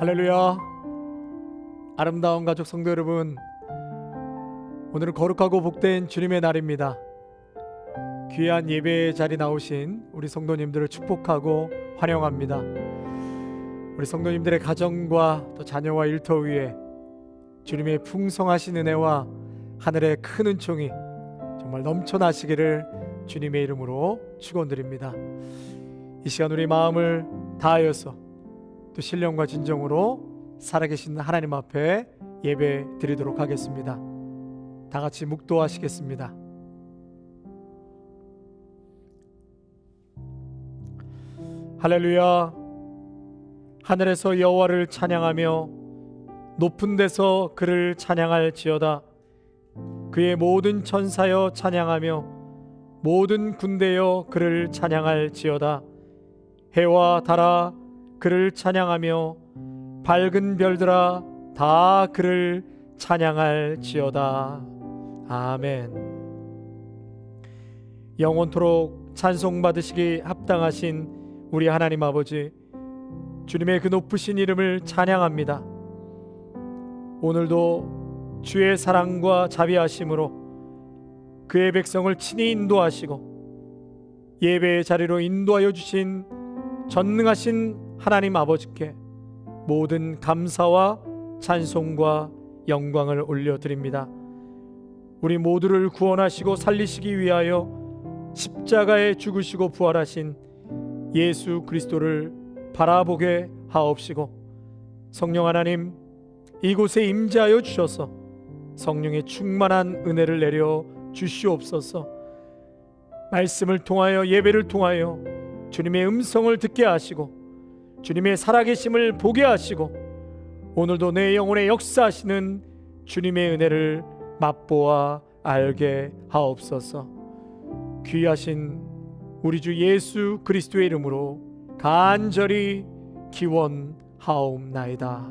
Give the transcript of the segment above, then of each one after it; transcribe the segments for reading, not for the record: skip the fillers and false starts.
할렐루야. 아름다운 가족 성도 여러분, 오늘은 거룩하고 복된 주님의 날입니다. 귀한 예배의 자리 나오신 우리 성도님들을 축복하고 환영합니다. 우리 성도님들의 가정과 또 자녀와 일터 위에 주님의 풍성하신 은혜와 하늘의 큰 은총이 정말 넘쳐나시기를 주님의 이름으로 축원드립니다. 이 시간 우리 마음을 다하여서 또 신령과 진정으로 살아계신 하나님 앞에 예배 드리도록 하겠습니다. 다 같이 묵도하시겠습니다. 할렐루야. 하늘에서 여호와를 찬양하며 높은 데서 그를 찬양할지어다. 그의 모든 천사여 찬양하며 모든 군대여 그를 찬양할지어다. 해와 달아 그를 찬양하며 밝은 별들아 다 그를 찬양할지어다. 아멘. 영원토록 찬송받으시기 합당하신 우리 하나님 아버지, 주님의 그 높으신 이름을 찬양합니다. 오늘도 주의 사랑과 자비하심으로 그의 백성을 친히 인도하시고 예배의 자리로 인도하여 주신 전능하신 하나님 아버지께 모든 감사와 찬송과 영광을 올려드립니다. 우리 모두를 구원하시고 살리시기 위하여 십자가에 죽으시고 부활하신 예수 그리스도를 바라보게 하옵시고, 성령 하나님 이곳에 임재하여 주셔서 성령의 충만한 은혜를 내려 주시옵소서. 말씀을 통하여 예배를 통하여 주님의 음성을 듣게 하시고 주님의 살아계심을 보게 하시고 오늘도 내 영혼에 역사하시는 주님의 은혜를 맛보아 알게 하옵소서. 귀하신 우리 주 예수 그리스도의 이름으로 간절히 기원하옵나이다.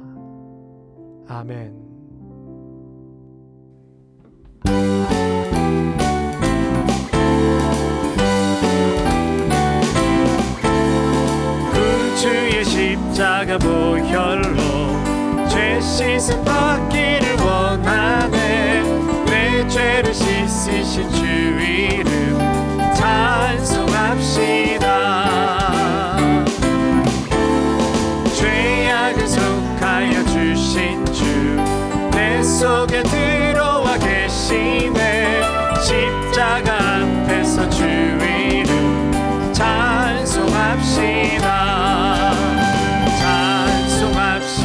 아멘. 주의 십자가 보혈로 죄 씻음 받기를 원하네. 내 죄를 씻으신 주 이름 찬송합시다. 죄악을 속하여 주신 주 내 속에 들어와 계시네. 십자가 앞에서 주 이름 찬송합시다. 찬송합시다.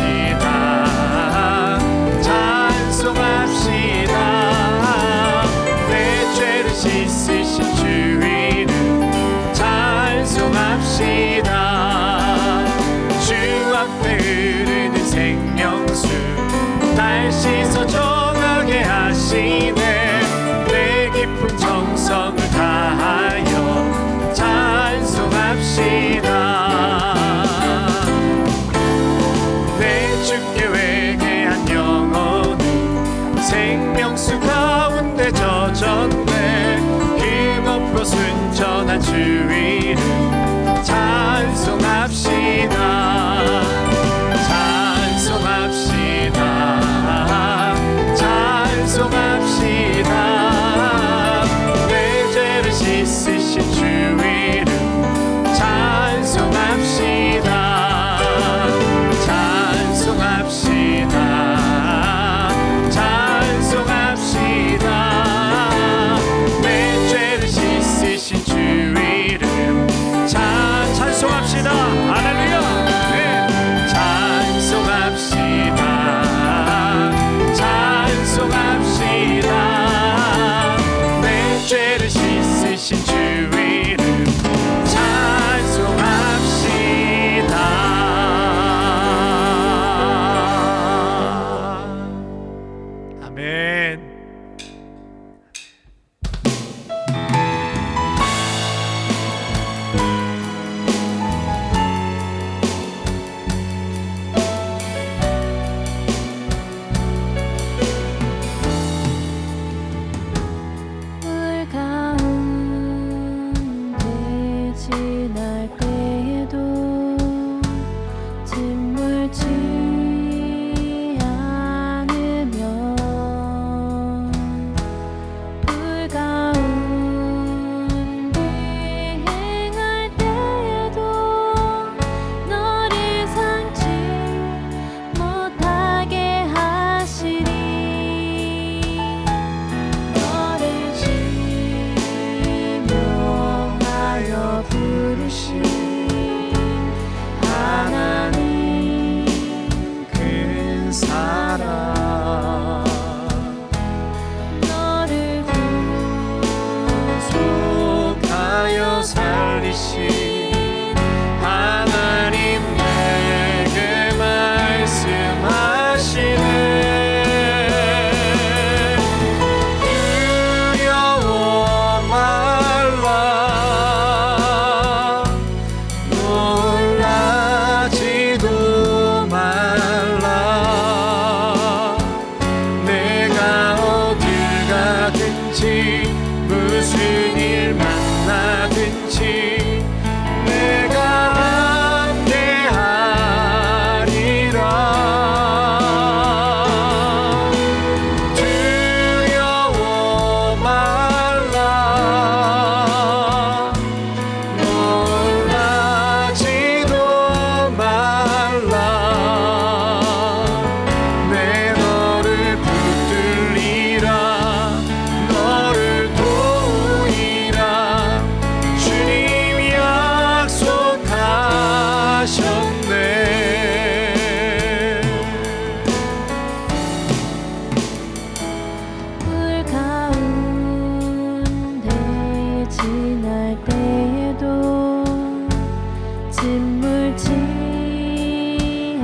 짓물지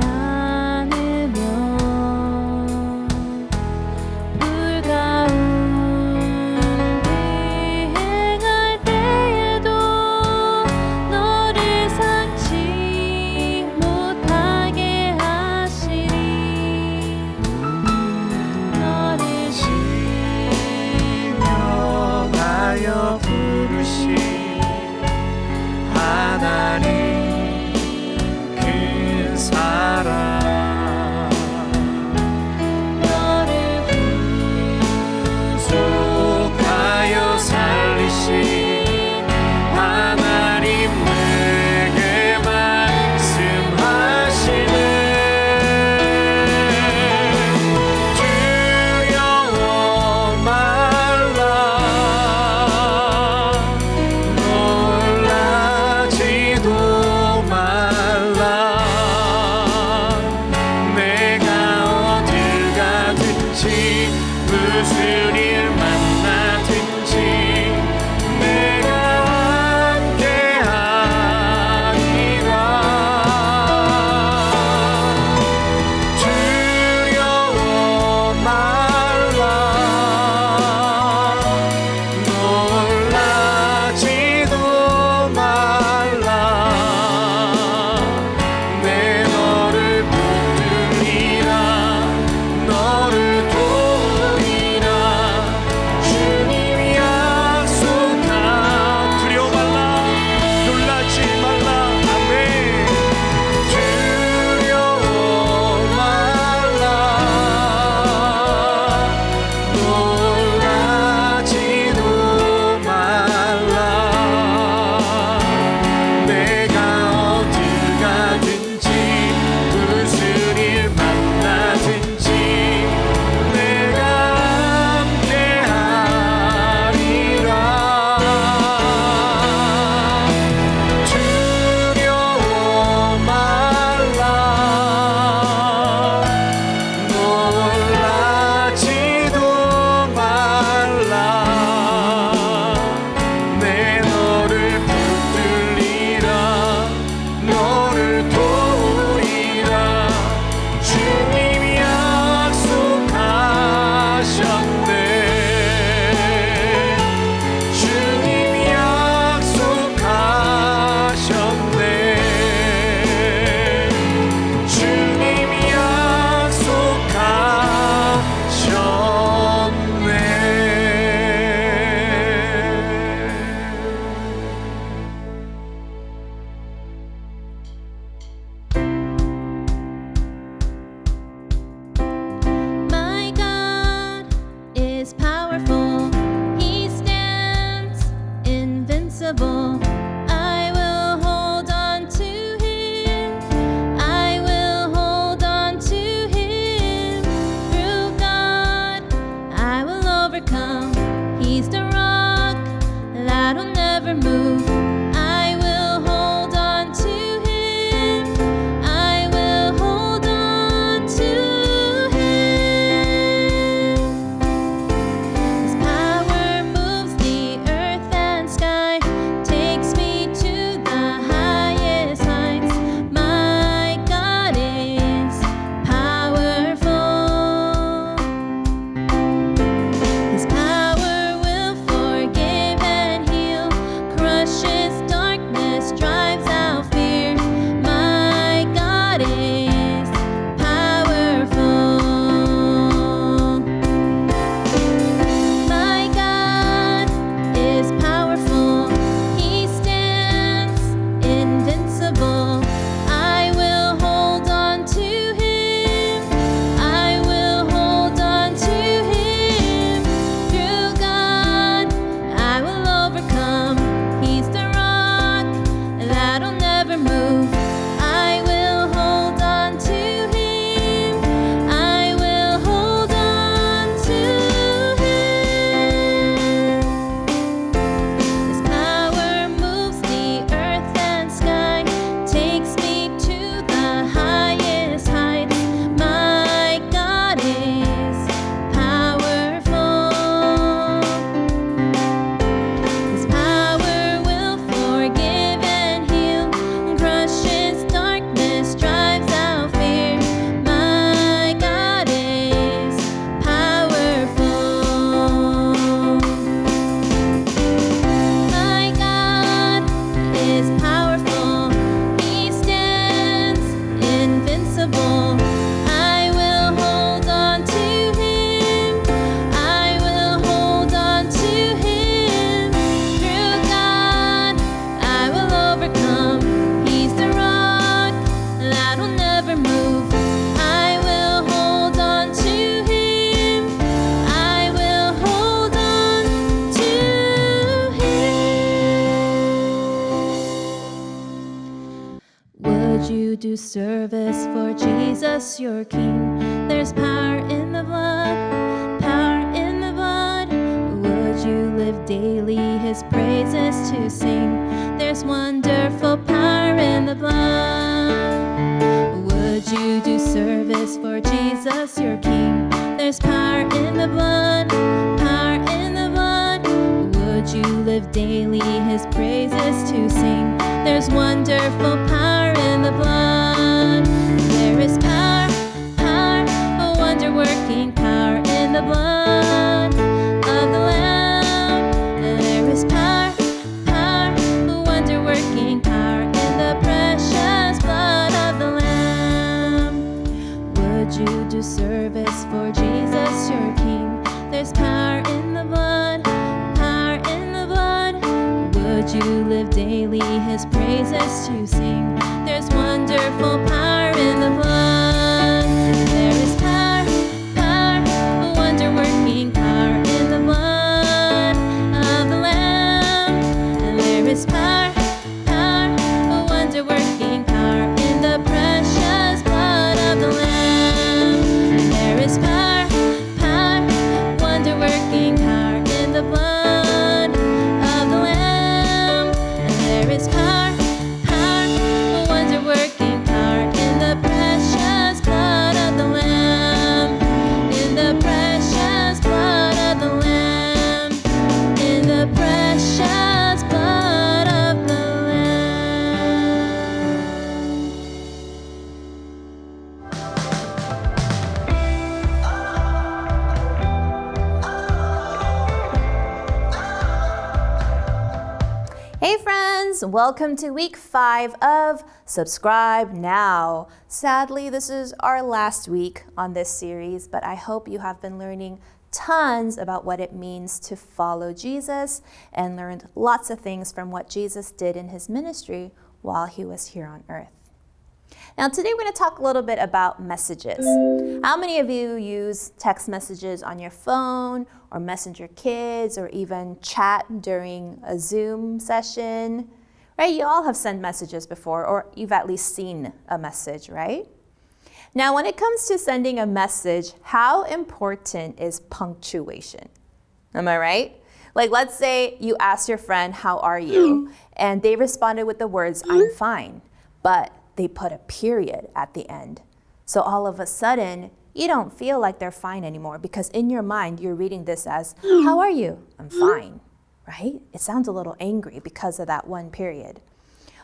않으며 불 가운데 행할 때에도 너를 상치 못하게 하시리. 너를 신령하여 부르신 하나님 큰 사랑 너를 구속하여 살리신 하나님 내게 말씀하시네. 두려워 말라 놀라지도 is powerful. He stands invincible. I will hold on to him. I will hold on to him. Through God, I will overcome. He's the rock that will never move. I will hold on to him. I will hold on to him. Would you do service for Jesus, your King? There's power in the blood, power in the blood. Would you live daily his praises to sing? There's wonderful power in the blood. Would you do service for Jesus, your King? There's power in the blood, power in the blood. Would you live daily his praises to sing? There's wonderful power in the blood. There is power, power, a wonder-working power in the blood of the Lamb. There is power, power, a wonder-working power in the precious blood of the Lamb. Would you do service for Jesus, your King? There's power in the blood, power in the blood. Would you live daily his praises to sing? There's wonderful power in the blood. There is power, power, a wonder-working power in the blood of the Lamb. And there is power, power, a wonder-working power in the precious blood of the Lamb. And there is power, power, wonder-working power in the blood of the Lamb. And there is power, power, a wonder-working power in the precious blood of the Lamb. In the precious blood of the Lamb. In the precious blood of the Lamb. Hey friends, welcome to week 5 of Subscribe Now. Sadly, this is our last week on this series, but I hope you have been learning tons about what it means to follow Jesus and learned lots of things from what Jesus did in his ministry while he was here on earth. Now today we're going to talk a little bit about messages. How many of you use text messages on your phone or message your kids or even chat during a Zoom session? Right? You all have sent messages before, or you've at least seen a message, right? Now when it comes to sending a message, how important is punctuation? Am I right? Like let's say you ask your friend, "How are you?" and they responded with the words, "I'm fine," but they put a period at the end. So all of a sudden, you don't feel like they're fine anymore because in your mind, you're reading this as, "How are you?" "I'm fine," right? It sounds a little angry because of that one period.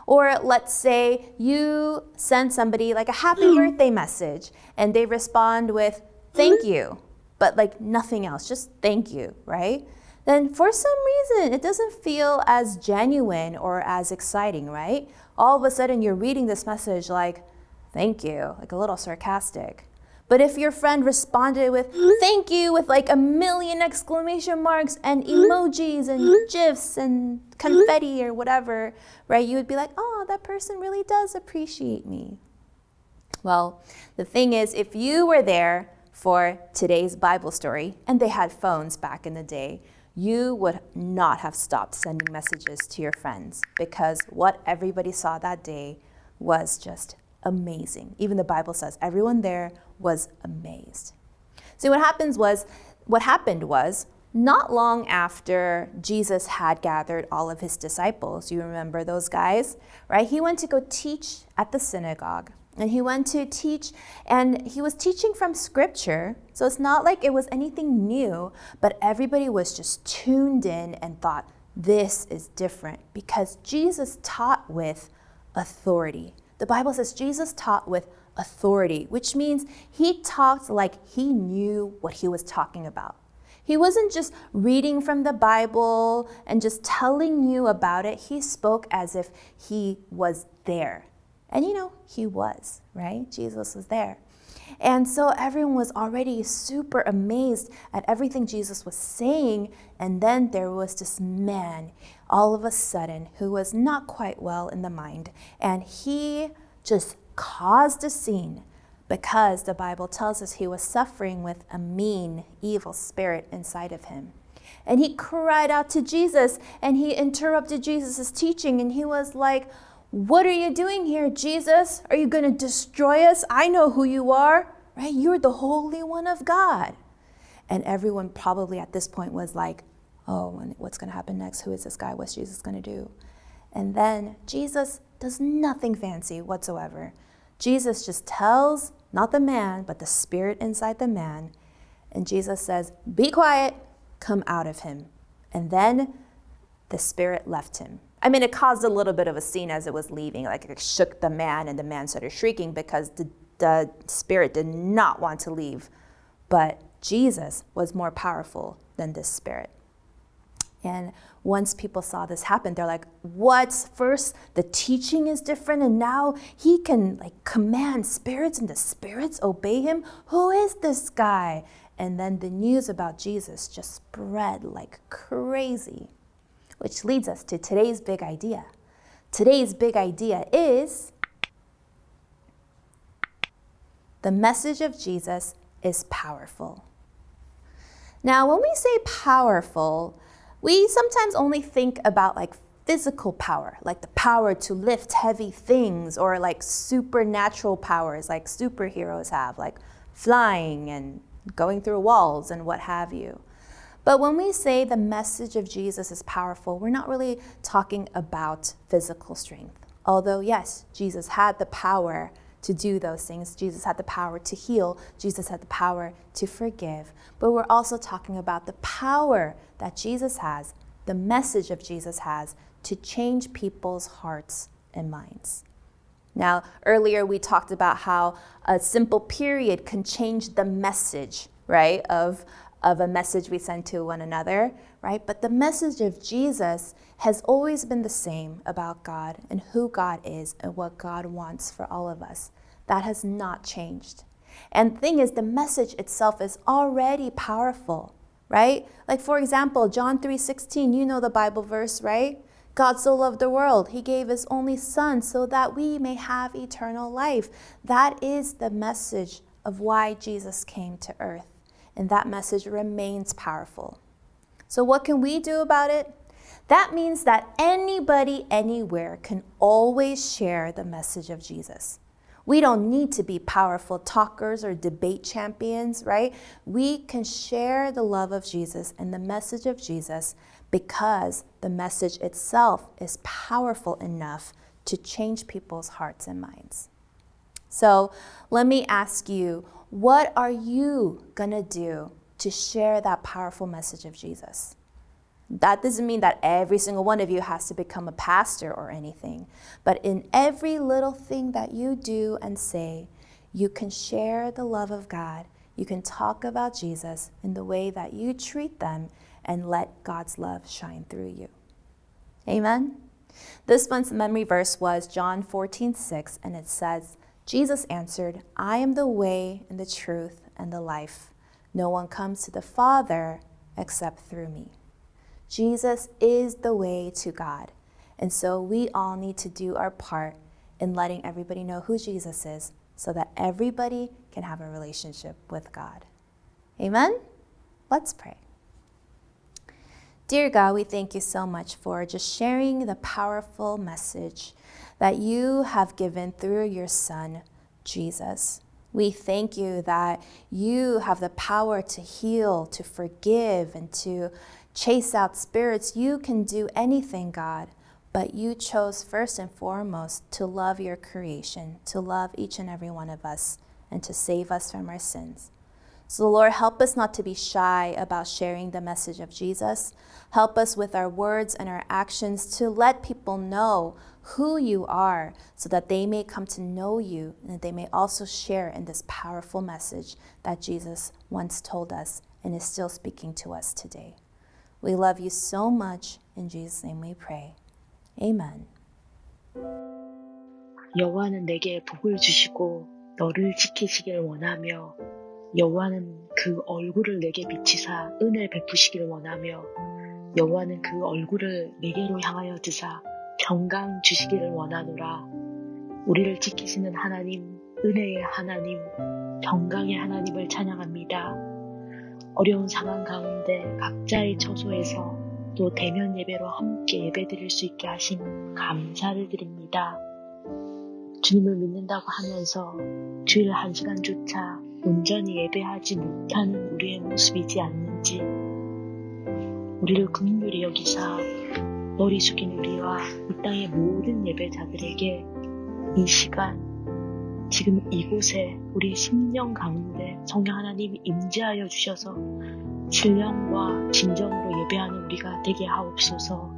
Or let's say you send somebody like a happy birthday message and they respond with, "Thank you," but like nothing else, just "thank you," right? Then for some reason, it doesn't feel as genuine or as exciting, right? All of a sudden, you're reading this message like, "Thank you," like a little sarcastic. But if your friend responded with "thank you" with like a million exclamation marks and emojis and GIFs and confetti or whatever, right? You would be like, "Oh, that person really does appreciate me." Well, the thing is, if you were there for today's Bible story and they had phones back in the day, you would not have stopped sending messages to your friends because what everybody saw that day was just amazing. Even the Bible says everyone there was amazed. See, what happened was not long after Jesus had gathered all of his disciples, you remember those guys, right? He went to go teach at the synagogue. And he went to teach, and he was teaching from scripture. So it's not like it was anything new, but everybody was just tuned in and thought, this is different because Jesus taught with authority. The Bible says Jesus taught with authority, which means he talked like he knew what he was talking about. He wasn't just reading from the Bible and just telling you about it. He spoke as if he was there. And he was, right? Jesus was there. And so everyone was already super amazed at everything Jesus was saying. And then there was this man all of a sudden who was not quite well in the mind. And he just caused a scene because the Bible tells us he was suffering with a mean, evil spirit inside of him. And he cried out to Jesus and he interrupted Jesus' teaching. And he was like, "What are you doing here, Jesus? Are you going to destroy us? I know who you are, right? You're the Holy One of God." And everyone probably at this point was like, "Oh, and what's going to happen next? Who is this guy? What's Jesus going to do?" And then Jesus does nothing fancy whatsoever. Jesus just tells, not the man, but the spirit inside the man. And Jesus says, "Be quiet, come out of him." And then the spirit left him. I mean, it caused a little bit of a scene as it was leaving. Like it shook the man and the man started shrieking because the spirit did not want to leave. But Jesus was more powerful than this spirit. And once people saw this happen, they're like, "What? First, the teaching is different, and now he can command spirits, and the spirits obey him? Who is this guy?" And then the news about Jesus just spread like crazy, which leads us to today's big idea. Today's big idea is the message of Jesus is powerful. Now, when we say powerful, we sometimes only think about physical power, like the power to lift heavy things, or supernatural powers like superheroes have, like flying and going through walls and what have you. But when we say the message of Jesus is powerful, we're not really talking about physical strength. Although, yes, Jesus had the power to do those things. Jesus had the power to heal. Jesus had the power to forgive. But we're also talking about the power that Jesus has, the message of Jesus has, to change people's hearts and minds. Now, earlier we talked about how a simple period can change the message, right, of a message we send to one another, right? But the message of Jesus has always been the same about God and who God is and what God wants for all of us. That has not changed. And the thing is, the message itself is already powerful, right? Like, for example, John 3:16, you know the Bible verse, right? God so loved the world, he gave his only son so that we may have eternal life. That is the message of why Jesus came to earth. And that message remains powerful. So what can we do about it? That means that anybody, anywhere can always share the message of Jesus. We don't need to be powerful talkers or debate champions, right? We can share the love of Jesus and the message of Jesus because the message itself is powerful enough to change people's hearts and minds. So let me ask you, what are you gonna do to share that powerful message of Jesus? That doesn't mean that every single one of you has to become a pastor or anything. But in every little thing that you do and say, you can share the love of God. You can talk about Jesus in the way that you treat them and let God's love shine through you. Amen? This month's memory verse was John 14:6, and it says, Jesus answered, I am the way and the truth and the life. No one comes to the Father except through me. Jesus is the way to God. And so we all need to do our part in letting everybody know who Jesus is so that everybody can have a relationship with God. Amen? Let's pray. Dear God, we thank you so much for just sharing the powerful message that you have given through your Son, Jesus. We thank you that you have the power to heal, to forgive, and to chase out spirits. You can do anything, God, but you chose first and foremost to love your creation, to love each and every one of us, and to save us from our sins. So, Lord, help us not to be shy about sharing the message of Jesus. Help us with our words and our actions to let people know who you are so that they may come to know you and that they may also share in this powerful message that Jesus once told us and is still speaking to us today. We love you so much. In Jesus' name we pray. Amen. 여호와는 내게 복을 주시고 너를 지키시길 원하며 여호와는 그 얼굴을 내게 비치사 은혜를 베푸시길 원하며 여호와는 그 얼굴을 내게로 향하여 드사 평강 주시기를 원하노라. 우리를 지키시는 하나님, 은혜의 하나님, 평강의 하나님을 찬양합니다. 어려운 상황 가운데 각자의 처소에서 또 대면 예배로 함께 예배드릴 수 있게 하신 감사를 드립니다. 주님을 믿는다고 하면서 주일 1시간조차 온전히 예배하지 못하는 우리의 모습이지 않는지, 우리를 긍휼히 여기사 머리 숙인 우리와 이 땅의 모든 예배자들에게 이 시간, 지금 이곳에 우리 심령 가운데 성령 하나님이 임재하여 주셔서 신령과 진정으로 예배하는 우리가 되게 하옵소서.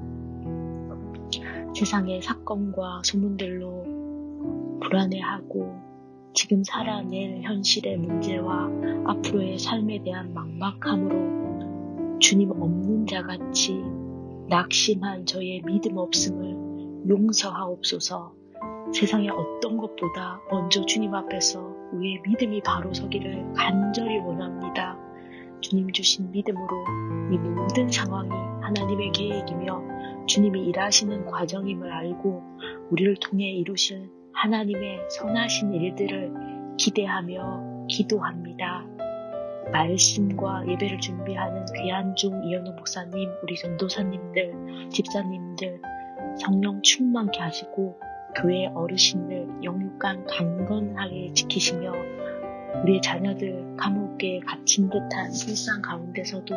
세상의 사건과 소문들로 불안해하고 지금 살아낼 현실의 문제와 앞으로의 삶에 대한 막막함으로 주님 없는 자같이 낙심한 저의 믿음 없음을 용서하옵소서. 세상의 어떤 것보다 먼저 주님 앞에서 우리의 믿음이 바로 서기를 간절히 원합니다. 주님 주신 믿음으로 이 모든 상황이 하나님의 계획이며 주님이 일하시는 과정임을 알고 우리를 통해 이루실 하나님의 선하신 일들을 기대하며 기도합니다. 말씀과 예배를 준비하는 귀한 종 이현우 목사님, 우리 전도사님들, 집사님들 성령 충만케 하시고 교회 어르신들 영육간 강건하게 지키시며 우리의 자녀들 감옥에 갇힌 듯한 일상 가운데서도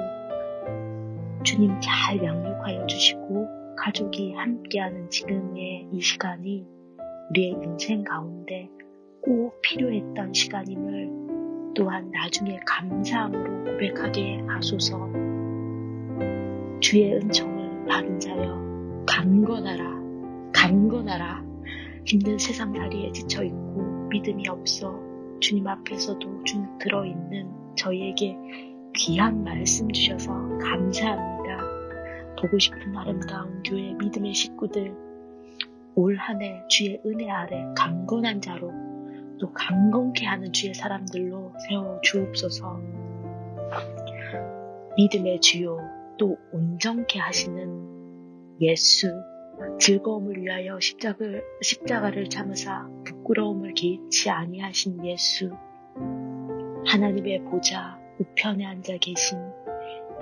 주님 잘 양육하여 주시고 가족이 함께하는 지금의 이 시간이 우리의 인생 가운데 꼭 필요했던 시간임을 또한 나중에 감사함으로 고백하게 하소서. 주의 은총을 받은 자여 강건하라, 강건하라. 힘든 세상살이에 지쳐있고 믿음이 없어 주님 앞에서도 주눅 들어있는 저희에게 귀한 말씀 주셔서 감사합니다. 보고 싶은 아름다운 교회 믿음의 식구들, 올 한 해 주의 은혜 아래 강건한 자로 또 강건케 하는 주의 사람들로 세워 주옵소서. 믿음의 주요 또 온전케 하시는 예수, 즐거움을 위하여 십자가를 참으사 부끄러움을 개의치 아니하신 예수, 하나님의 보좌 우편에 앉아 계신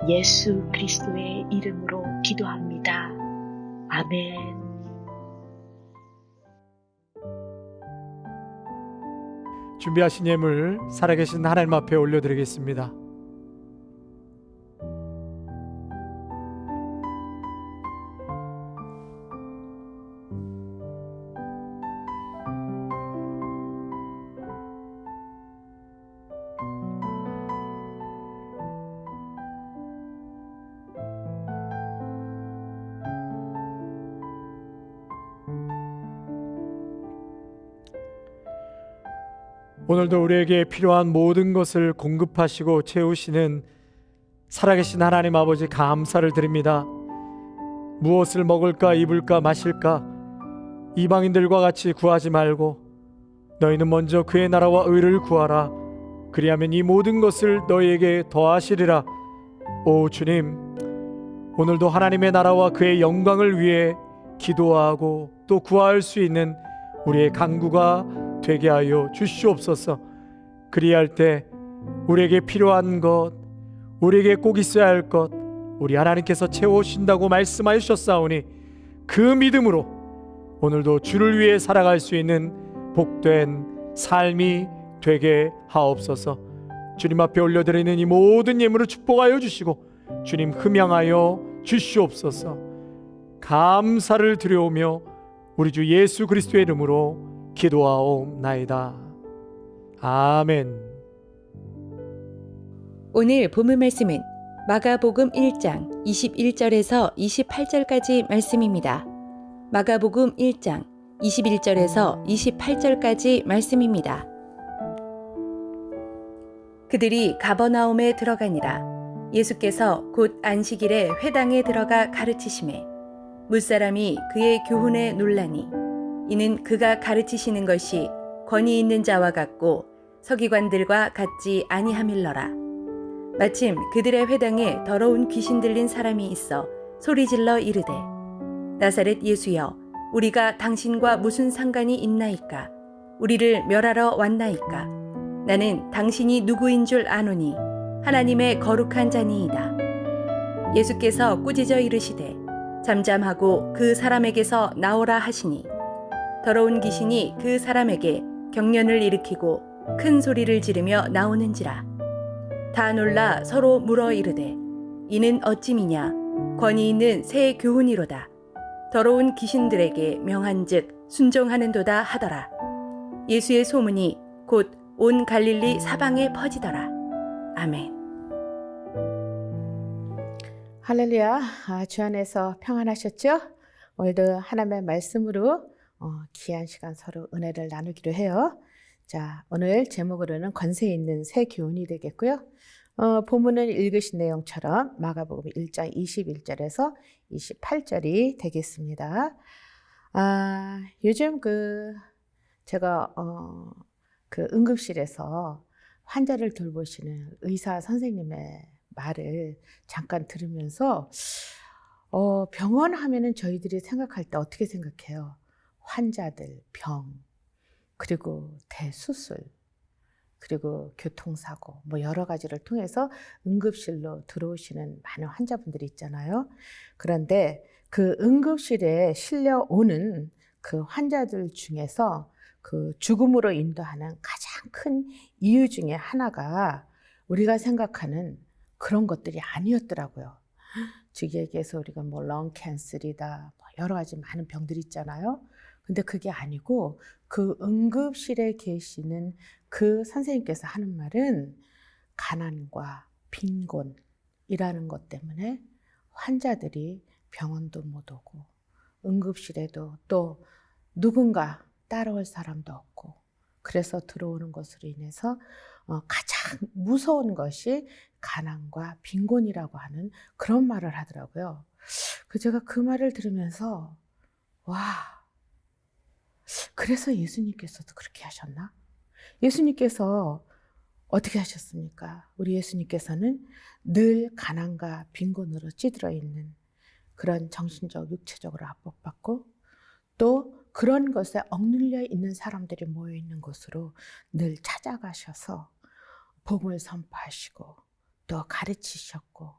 예수 그리스도의 이름으로 기도합니다. 아멘. 준비하신 예물 살아계신 하나님 앞에 올려드리겠습니다. 오늘도 우리에게 필요한 모든 것을 공급하시고 채우시는 살아계신 하나님 아버지 감사를 드립니다. 무엇을 먹을까 입을까 마실까 이방인들과 같이 구하지 말고 너희는 먼저 그의 나라와 의를 구하라. 그리하면 이 모든 것을 너희에게 더하시리라. 오 주님, 오늘도 하나님의 나라와 그의 영광을 위해 기도하고 또 구할 수 있는 우리의 간구가 되게 하여 주시옵소서. 그리할 때 우리에게 필요한 것, 우리에게 꼭 있어야 할 것 우리 하나님께서 채워주신다고 말씀하여 주셨사오니 그 믿음으로 오늘도 주를 위해 살아갈 수 있는 복된 삶이 되게 하옵소서. 주님 앞에 올려드리는 이 모든 예물을 축복하여 주시고 주님 흠양하여 주시옵소서. 감사를 드려오며 우리 주 예수 그리스도의 이름으로 기도하옵나이다. 아멘. 오늘 본문 말씀은 마가복음 1장 21절에서 28절까지 말씀입니다. 마가복음 1장 21절에서 28절까지 말씀입니다. 그들이 가버나움에 들어가니라. 예수께서 곧 안식일에 회당에 들어가 가르치심에 무사람이 그의 교훈에 놀라니 이는 그가 가르치시는 것이 권위 있는 자와 같고 서기관들과 같지 아니함일러라. 마침 그들의 회당에 더러운 귀신 들린 사람이 있어 소리질러 이르되 나사렛 예수여 우리가 당신과 무슨 상관이 있나이까? 우리를 멸하러 왔나이까? 나는 당신이 누구인 줄 아노니 하나님의 거룩한 자니이다. 예수께서 꾸짖어 이르시되 잠잠하고 그 사람에게서 나오라 하시니 더러운 귀신이 그 사람에게 경련을 일으키고 큰 소리를 지르며 나오는지라. 다 놀라 서로 물어 이르되 이는 어찌미냐? 권위 있는 새 교훈이로다. 더러운 귀신들에게 명한즉 순종하는도다 하더라. 예수의 소문이 곧 온 갈릴리 사방에 퍼지더라. 아멘. 할렐루야. 주 안에서 평안하셨죠? 오늘도 하나님의 말씀으로 귀한 시간 서로 은혜를 나누기로 해요. 자, 오늘 제목으로는 권세 있는 새 교훈이 되겠고요. 본문은 읽으신 내용처럼 마가복음 1장 21절에서 28절이 되겠습니다. 요즘 제가 응급실에서 환자를 돌보시는 의사 선생님의 말을 잠깐 들으면서 병원 하면은 저희들이 생각할 때 어떻게 생각해요? 환자들, 병, 그리고 대수술, 그리고 교통사고 뭐 여러 가지를 통해서 응급실로 들어오시는 많은 환자분들이 있잖아요. 그런데 그 응급실에 실려오는 그 환자들 중에서 그 죽음으로 인도하는 가장 큰 이유 중에 하나가 우리가 생각하는 그런 것들이 아니었더라고요. 즉 얘기해서 우리가 뭐 렁캔슬이다, 뭐 여러 가지 많은 병들이 있잖아요. 근데 그게 아니고 그 응급실에 계시는 그 선생님께서 하는 말은 가난과 빈곤이라는 것 때문에 환자들이 병원도 못 오고 응급실에도 또 누군가 따라올 사람도 없고 그래서 들어오는 것으로 인해서 가장 무서운 것이 가난과 빈곤이라고 하는 그런 말을 하더라고요. 제가 그 말을 들으면서 와, 그래서 예수님께서도 그렇게 하셨나? 예수님께서 어떻게 하셨습니까? 우리 예수님께서는 늘 가난과 빈곤으로 찌들어 있는 그런 정신적, 육체적으로 압박받고 또 그런 것에 억눌려 있는 사람들이 모여 있는 곳으로 늘 찾아가셔서 복음을 선포하시고 또 가르치셨고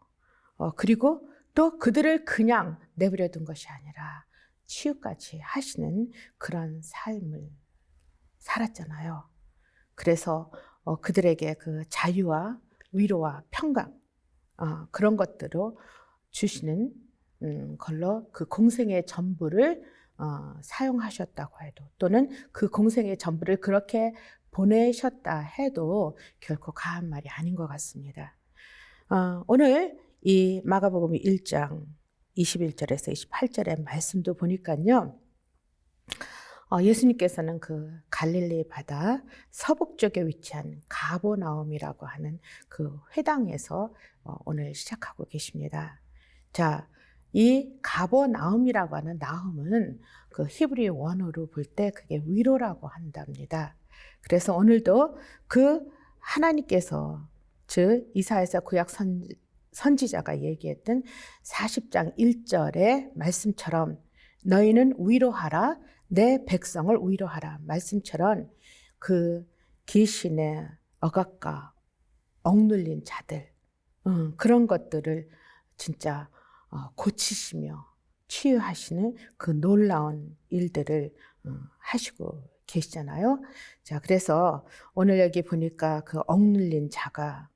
그리고 또 그들을 그냥 내버려 둔 것이 아니라 치유까지 하시는 그런 삶을 살았잖아요. 그래서 그들에게 그 자유와 위로와 평강 그런 것들로 주시는 걸로 그 공생의 전부를 사용하셨다고 해도 또는 그 공생의 전부를 그렇게 보내셨다 해도 결코 과한 말이 아닌 것 같습니다. 오늘 이 마가복음 1장 21절에서 28절의 말씀도 보니까요. 예수님께서는 그 갈릴리 바다 서북쪽에 위치한 가버나움이라고 하는 그 회당에서 오늘 시작하고 계십니다. 자, 이 가버나움이라고 하는 나움은 그 히브리 원어로 볼 때 그게 위로라고 한답니다. 그래서 오늘도 그 하나님께서 즉 이사야서 구약 선지자가 얘기했던 40장 1절의 말씀처럼 너희는 위로하라 내 백성을 위로하라 말씀처럼 그 귀신의 억압과 억눌린 자들 그런 것들을 진짜 고치시며 치유하시는 그 놀라운 일들을 하시고 계시잖아요. 자, 그래서 오늘 여기 보니까 그 억눌린 자가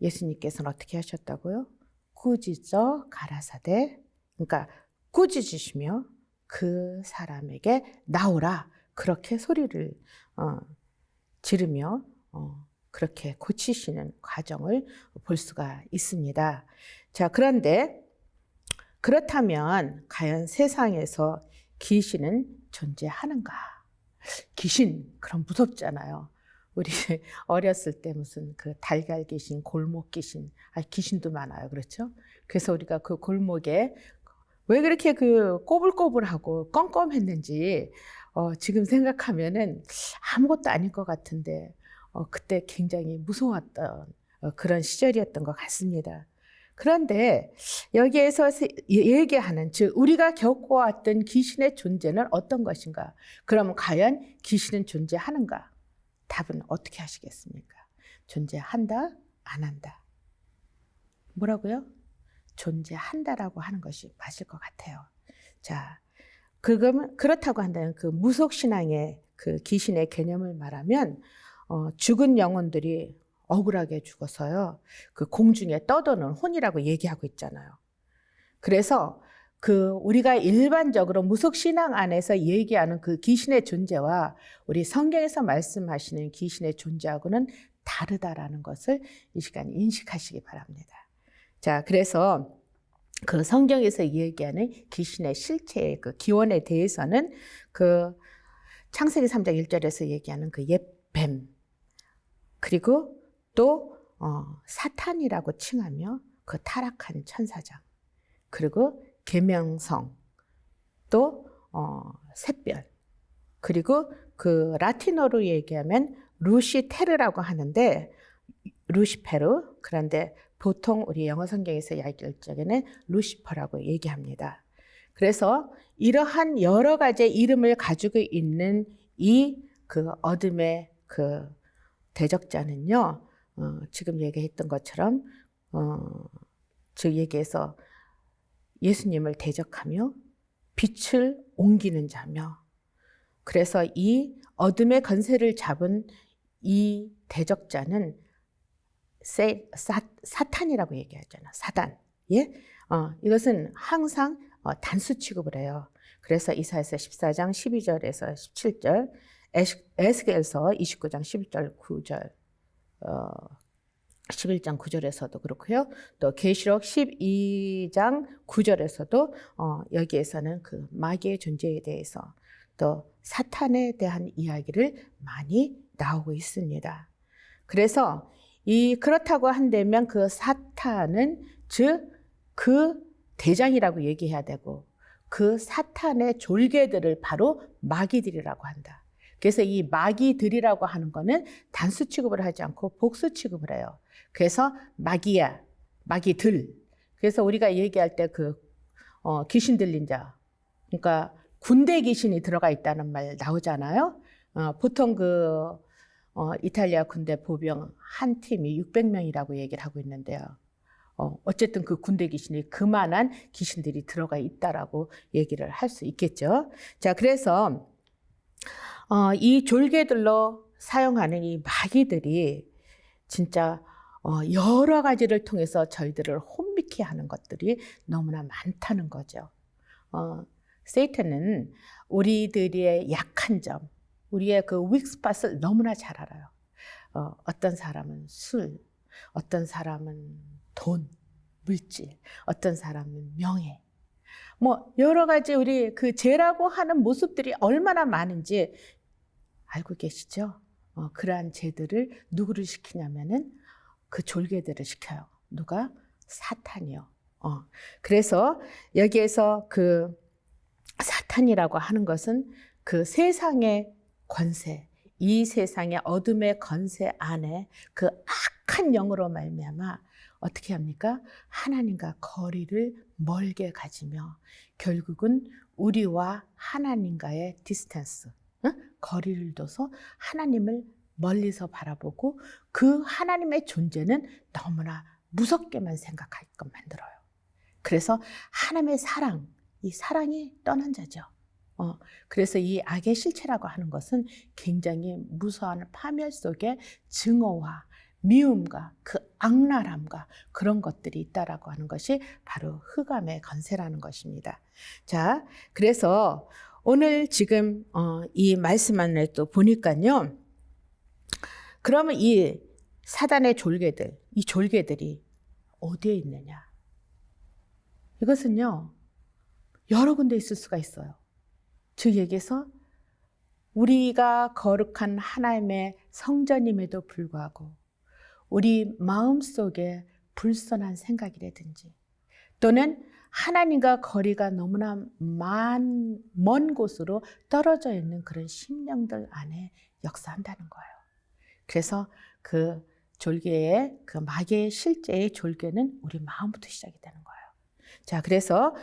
예수님께서는 어떻게 하셨다고요? 꾸짖어 가라사대, 그러니까 꾸짖으시며 그 사람에게 나오라 그렇게 소리를 지르며 그렇게 고치시는 과정을 볼 수가 있습니다. 자, 그런데 그렇다면 과연 세상에서 귀신은 존재하는가? 귀신 그럼 무섭잖아요. 우리 어렸을 때 무슨 그 달걀 귀신, 골목 귀신, 귀신도 많아요. 그렇죠? 그래서 우리가 그 골목에 왜 그렇게 그 꼬불꼬불하고 껌껌했는지 지금 생각하면은 아무것도 아닐 것 같은데 그때 굉장히 무서웠던 그런 시절이었던 것 같습니다. 그런데 여기에서 얘기하는 즉 우리가 겪어왔던 귀신의 존재는 어떤 것인가? 그럼 과연 귀신은 존재하는가? 답은 어떻게 하시겠습니까? 존재한다? 안 한다? 뭐라고요? 존재한다라고 하는 것이 맞을 것 같아요. 자, 그렇다고 한다면 그 무속신앙의 그 귀신의 개념을 말하면 죽은 영혼들이 억울하게 죽어서요. 그 공중에 떠도는 혼이라고 얘기하고 있잖아요. 그래서 그 우리가 일반적으로 무속신앙 안에서 얘기하는 그 귀신의 존재와 우리 성경에서 말씀하시는 귀신의 존재하고는 다르다라는 것을 이 시간에 인식하시기 바랍니다. 자, 그래서 그 성경에서 얘기하는 귀신의 실체의 그 기원에 대해서는 그 창세기 3장 1절에서 얘기하는 그 옛뱀, 그리고 또 사탄이라고 칭하며 그 타락한 천사장, 그리고 계명성, 또 샛별, 그리고 그 라틴어로 얘기하면 루시테르라고 하는데 루시페르, 그런데 보통 우리 영어 성경에서 이야기할 적에는 루시퍼라고 얘기합니다. 그래서 이러한 여러 가지 이름을 가지고 있는 이 그 어둠의 그 대적자는요, 지금 얘기했던 것처럼 즉 얘기해서 예수님을 대적하며 빛을 옮기는 자며, 그래서 이 어둠의 권세를 잡은 이 대적자는 사탄이라고 얘기하잖아. 사단. 예? 이것은 항상 단수 취급을 해요. 그래서 이사야서 14장 12절에서 17절, 에스겔서 29장 11절 9절, 11장 9절에서도 그렇고요. 또 계시록 12장 9절에서도 여기에서는 그 마귀의 존재에 대해서 또 사탄에 대한 이야기를 많이 나오고 있습니다. 그래서 그렇다고 한다면 그 사탄은 즉 그 대장이라고 얘기해야 되고 그 사탄의 졸개들을 바로 마귀들이라고 한다. 그래서 이 마귀들이라고 하는 거는 단수 취급을 하지 않고 복수 취급을 해요. 그래서 마귀야, 마귀들. 그래서 우리가 얘기할 때 그 귀신 들린 자, 그러니까 군대 귀신이 들어가 있다는 말 나오잖아요. 보통 그 이탈리아 군대 보병 한 팀이 600명이라고 얘기를 하고 있는데요. 어쨌든 그 군대 귀신이 그만한 귀신들이 들어가 있다라고 얘기를 할 수 있겠죠. 자, 그래서 이 졸개들로 사용하는 이 마귀들이 진짜 여러 가지를 통해서 저희들을 혼미케 하는 것들이 너무나 많다는 거죠. 세이탄은 우리들의 약한 점, 우리의 그 윅스팟을 너무나 잘 알아요. 어떤 사람은 술, 어떤 사람은 돈, 물질, 어떤 사람은 명예, 뭐 여러 가지 우리 그 죄라고 하는 모습들이 얼마나 많은지 알고 계시죠? 그러한 죄들을 누구를 시키냐면은 그 졸개들을 시켜요. 누가? 사탄이요. 그래서 여기에서 그 사탄이라고 하는 것은 그 세상의 권세, 이 세상의 어둠의 권세 안에 그 악한 영으로 말미암아 어떻게 합니까? 하나님과 거리를 멀게 가지며 결국은 우리와 하나님과의 디스턴스, 거리를 둬서 하나님을 멀리서 바라보고 그 하나님의 존재는 너무나 무섭게만 생각하게끔 만들어요. 그래서 하나님의 사랑, 이 사랑이 떠난 자죠. 그래서 이 악의 실체라고 하는 것은 굉장히 무서운 파멸 속에 증오와 미움과 그 악랄함과 그런 것들이 있다라고 하는 것이 바로 흑암의 권세라는 것입니다. 자, 그래서 오늘 지금 이 말씀 안에 또 보니까요. 그러면 이 사단의 졸개들, 이 졸개들이 어디에 있느냐? 이것은요, 여러 군데 있을 수가 있어요. 즉 얘기해서 우리가 거룩한 하나님의 성전임에도 불구하고 우리 마음속에 불선한 생각이라든지 또는 하나님과 거리가 너무나 먼 곳으로 떨어져 있는 그런 심령들 안에 역사한다는 거예요. 그래서 그 졸개의 그 마귀의 실제의 졸개는 우리 마음부터 시작이 되는 거예요. 자, 그래서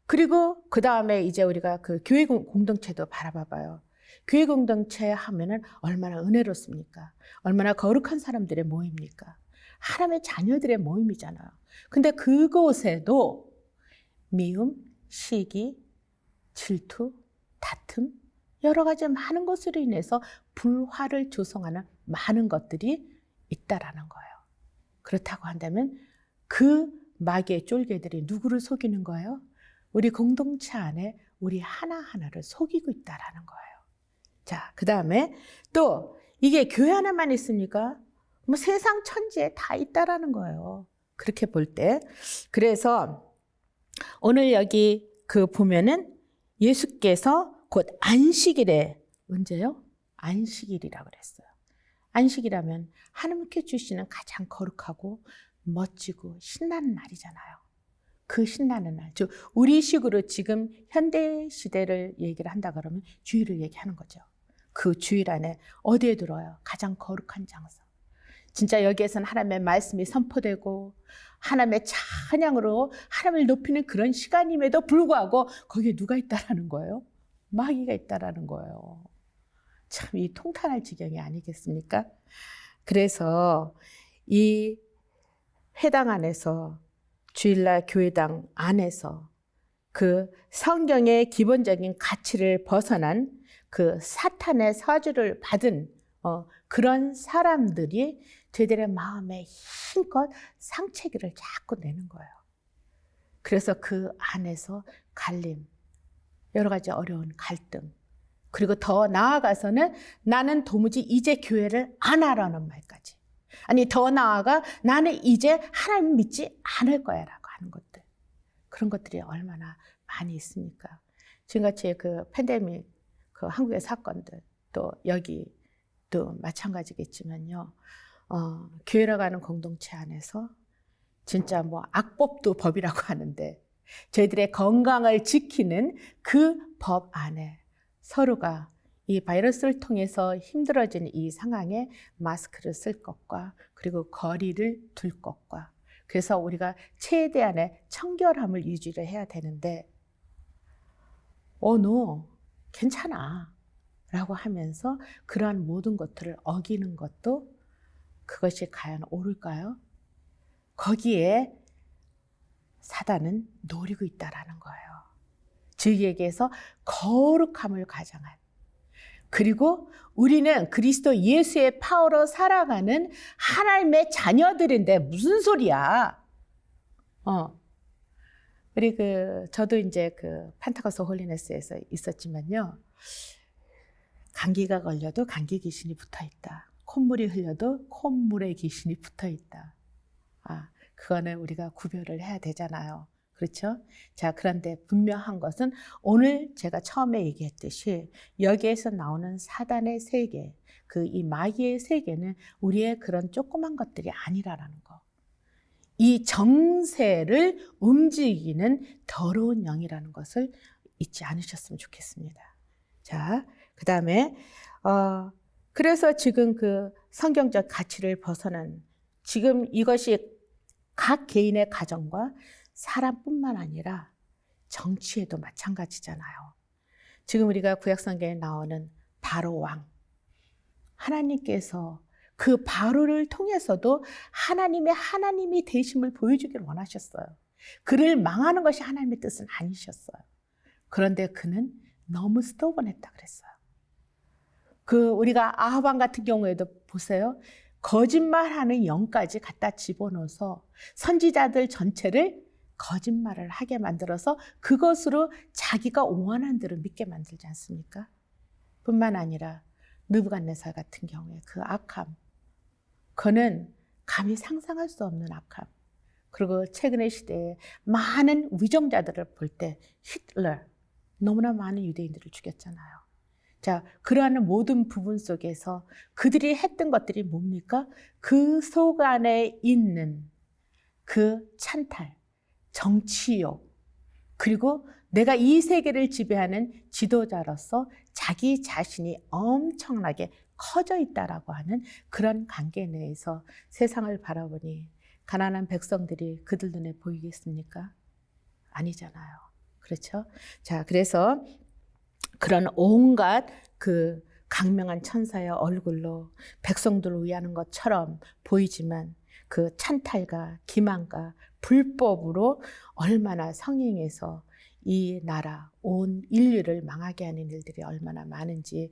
그리고 그 다음에 이제 우리가 그 교회 공동체도 바라봐봐요. 교회 공동체 하면은 얼마나 은혜롭습니까? 얼마나 거룩한 사람들의 모임입니까? 하나님의 자녀들의 모임이잖아요. 근데 그곳에도 미움, 시기, 질투, 다툼, 여러 가지 많은 것으로 인해서 불화를 조성하는 많은 것들이 있다라는 거예요. 그렇다고 한다면 그 마귀의 쫄개들이 누구를 속이는 거예요? 우리 공동체 안에 우리 하나하나를 속이고 있다라는 거예요. 자, 그 다음에 또 이게 교회 하나만 있습니까? 뭐 세상 천지에 다 있다라는 거예요. 그렇게 볼 때. 그래서 오늘 여기 그 보면은 예수께서 곧 안식일에 언제요? 안식일이라고 그랬어요. 안식이라면 하나님께 주시는 가장 거룩하고 멋지고 신나는 날이잖아요. 그 신나는 날, 즉 우리식으로 지금 현대 시대를 얘기를 한다 그러면 주일을 얘기하는 거죠. 그 주일 안에 어디에 들어요? 가장 거룩한 장소. 진짜 여기에서는 하나님의 말씀이 선포되고 하나님의 찬양으로 하나님을 높이는 그런 시간임에도 불구하고 거기에 누가 있다라는 거예요? 마귀가 있다라는 거예요. 참 이 통탄할 지경이 아니겠습니까? 그래서 이 회당 안에서 주일날 교회당 안에서 그 성경의 기본적인 가치를 벗어난 그 사탄의 사주를 받은 그런 사람들이 저희들의 마음에 힘껏 상체기를 자꾸 내는 거예요. 그래서 그 안에서 갈림, 여러 가지 어려운 갈등, 그리고 더 나아가서는 나는 도무지 이제 교회를 안 하라는 말까지. 아니 더 나아가 나는 이제 하나님 믿지 않을 거야 라고 하는 것들. 그런 것들이 얼마나 많이 있습니까? 지금같이 그 팬데믹, 그 한국의 사건들, 또 여기도 마찬가지겠지만요. 교회라고 하는 공동체 안에서 진짜 뭐 악법도 법이라고 하는데 저희들의 건강을 지키는 그 법 안에 서로가 이 바이러스를 통해서 힘들어진 이 상황에 마스크를 쓸 것과 그리고 거리를 둘 것과 그래서 우리가 최대한의 청결함을 유지를 해야 되는데 너 괜찮아 라고 하면서 그러한 모든 것들을 어기는 것도 그것이 과연 옳을까요? 거기에 사단은 노리고 있다라는 거예요. 저희에게서 거룩함을 가장한 그리고 우리는 그리스도 예수의 파워로 살아가는 하나님의 자녀들인데 무슨 소리야? 우리 저도 이제 그 펜타코스트 홀리네스에서 있었지만요. 감기가 걸려도 감기 귀신이 붙어 있다. 콧물이 흘려도 콧물의 귀신이 붙어 있다. 그거는 우리가 구별을 해야 되잖아요. 그렇죠? 자, 그런데 분명한 것은 오늘 제가 처음에 얘기했듯이 여기에서 나오는 사단의 세계, 이 마귀의 세계는 우리의 그런 조그만 것들이 아니라는 거. 이 정세를 움직이는 더러운 영이라는 것을 잊지 않으셨으면 좋겠습니다. 자, 그 다음에 그래서 지금 그 성경적 가치를 벗어난 지금 이것이 각 개인의 가정과 사람뿐만 아니라 정치에도 마찬가지잖아요. 지금 우리가 구약성경에 나오는 바로 왕, 하나님께서 그 바로를 통해서도 하나님이 되심을 보여주기를 원하셨어요. 그를 망하는 것이 하나님의 뜻은 아니셨어요. 그런데 그는 너무 스토븐했다 그랬어요. 우리가 아합 왕 같은 경우에도 보세요. 거짓말하는 영까지 갖다 집어넣어서 선지자들 전체를 거짓말을 하게 만들어서 그것으로 자기가 원하는 대로 믿게 만들지 않습니까? 뿐만 아니라 느부갓네살 같은 경우에 그 악함, 그는 감히 상상할 수 없는 악함. 그리고 최근의 시대에 많은 위정자들을 볼 때 히틀러, 너무나 많은 유대인들을 죽였잖아요. 자, 그러한 모든 부분 속에서 그들이 했던 것들이 뭡니까? 그 속 안에 있는 그 찬탈, 정치욕, 그리고 내가 이 세계를 지배하는 지도자로서 자기 자신이 엄청나게 커져 있다라고 하는 그런 관계 내에서 세상을 바라보니 가난한 백성들이 그들 눈에 보이겠습니까? 아니잖아요. 그렇죠? 자, 그래서 그런 온갖 그 강명한 천사의 얼굴로 백성들을 위하는 것처럼 보이지만 그 찬탈과 기만과 불법으로 얼마나 성행해서 이 나라, 온 인류를 망하게 하는 일들이 얼마나 많은지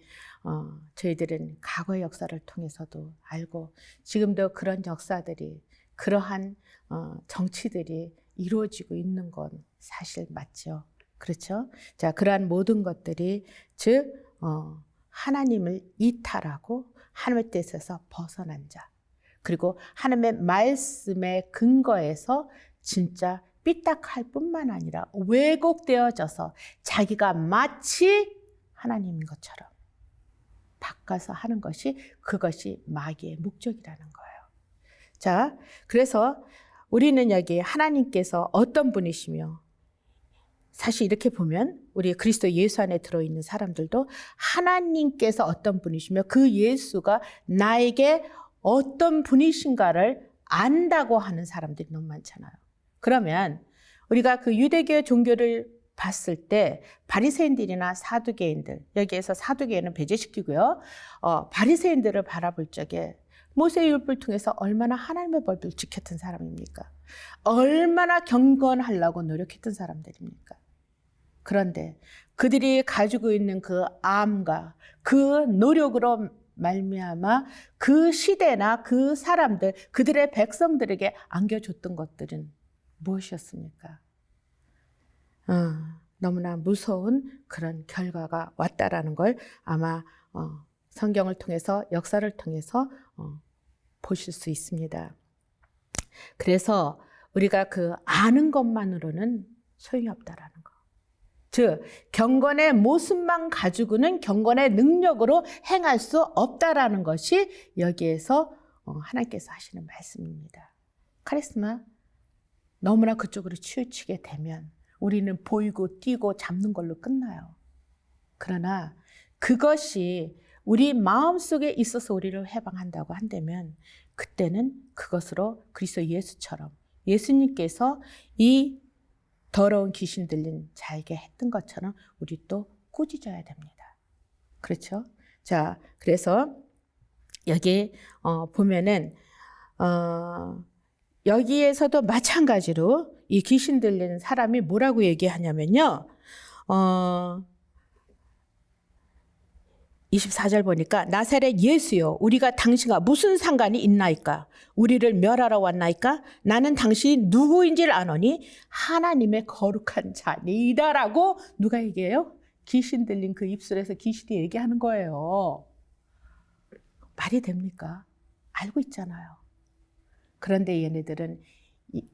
저희들은 과거의 역사를 통해서도 알고 지금도 그런 역사들이 그러한 정치들이 이루어지고 있는 건 사실 맞죠. 그렇죠? 자, 그러한 모든 것들이 즉 하나님을 이탈하고 하나님의 뜻에서 벗어난 자, 그리고 하나님의 말씀의 근거에서 진짜 삐딱할 뿐만 아니라 왜곡되어져서 자기가 마치 하나님인 것처럼 바꿔서 하는 것이 그것이 마귀의 목적이라는 거예요. 자, 그래서 우리는 여기 하나님께서 어떤 분이시며 사실 이렇게 보면 우리 그리스도 예수 안에 들어있는 사람들도 하나님께서 어떤 분이시며 그 예수가 나에게 어떤 분이신가를 안다고 하는 사람들이 너무 많잖아요. 그러면 우리가 그 유대교 종교를 봤을 때 바리새인들이나 사두개인들, 여기에서 사두개인은 배제시키고요. 바리새인들을 바라볼 적에 모세의 율법을 통해서 얼마나 하나님의 법을 지켰던 사람입니까? 얼마나 경건하려고 노력했던 사람들입니까? 그런데 그들이 가지고 있는 그 암과 그 노력으로 말미암아 그 시대나 그 사람들, 그들의 백성들에게 안겨줬던 것들은 무엇이었습니까? 너무나 무서운 그런 결과가 왔다라는 걸 아마 성경을 통해서 역사를 통해서 보실 수 있습니다. 그래서 우리가 그 아는 것만으로는 소용이 없다라는 거. 즉 경건의 모습만 가지고는 경건의 능력으로 행할 수 없다라는 것이 여기에서 하나님께서 하시는 말씀입니다. 카리스마 너무나 그쪽으로 치우치게 되면 우리는 보이고 뛰고 잡는 걸로 끝나요. 그러나 그것이 우리 마음속에 있어서 우리를 해방한다고 한다면 그때는 그것으로 그리스도 예수처럼 예수님께서 이 더러운 귀신 들린 자에게 했던 것처럼 우리 또 꾸짖어야 됩니다. 그렇죠? 자, 그래서 여기 보면은 여기에서도 마찬가지로 이 귀신 들린 사람이 뭐라고 얘기하냐면요. 24절 보니까 나사렛 예수여 우리가 당신과 무슨 상관이 있나이까? 우리를 멸하러 왔나이까? 나는 당신이 누구인지를 아노니 하나님의 거룩한 자니이다라고 누가 얘기해요? 귀신 들린 그 입술에서 귀신이 얘기하는 거예요. 말이 됩니까? 알고 있잖아요. 그런데 얘네들은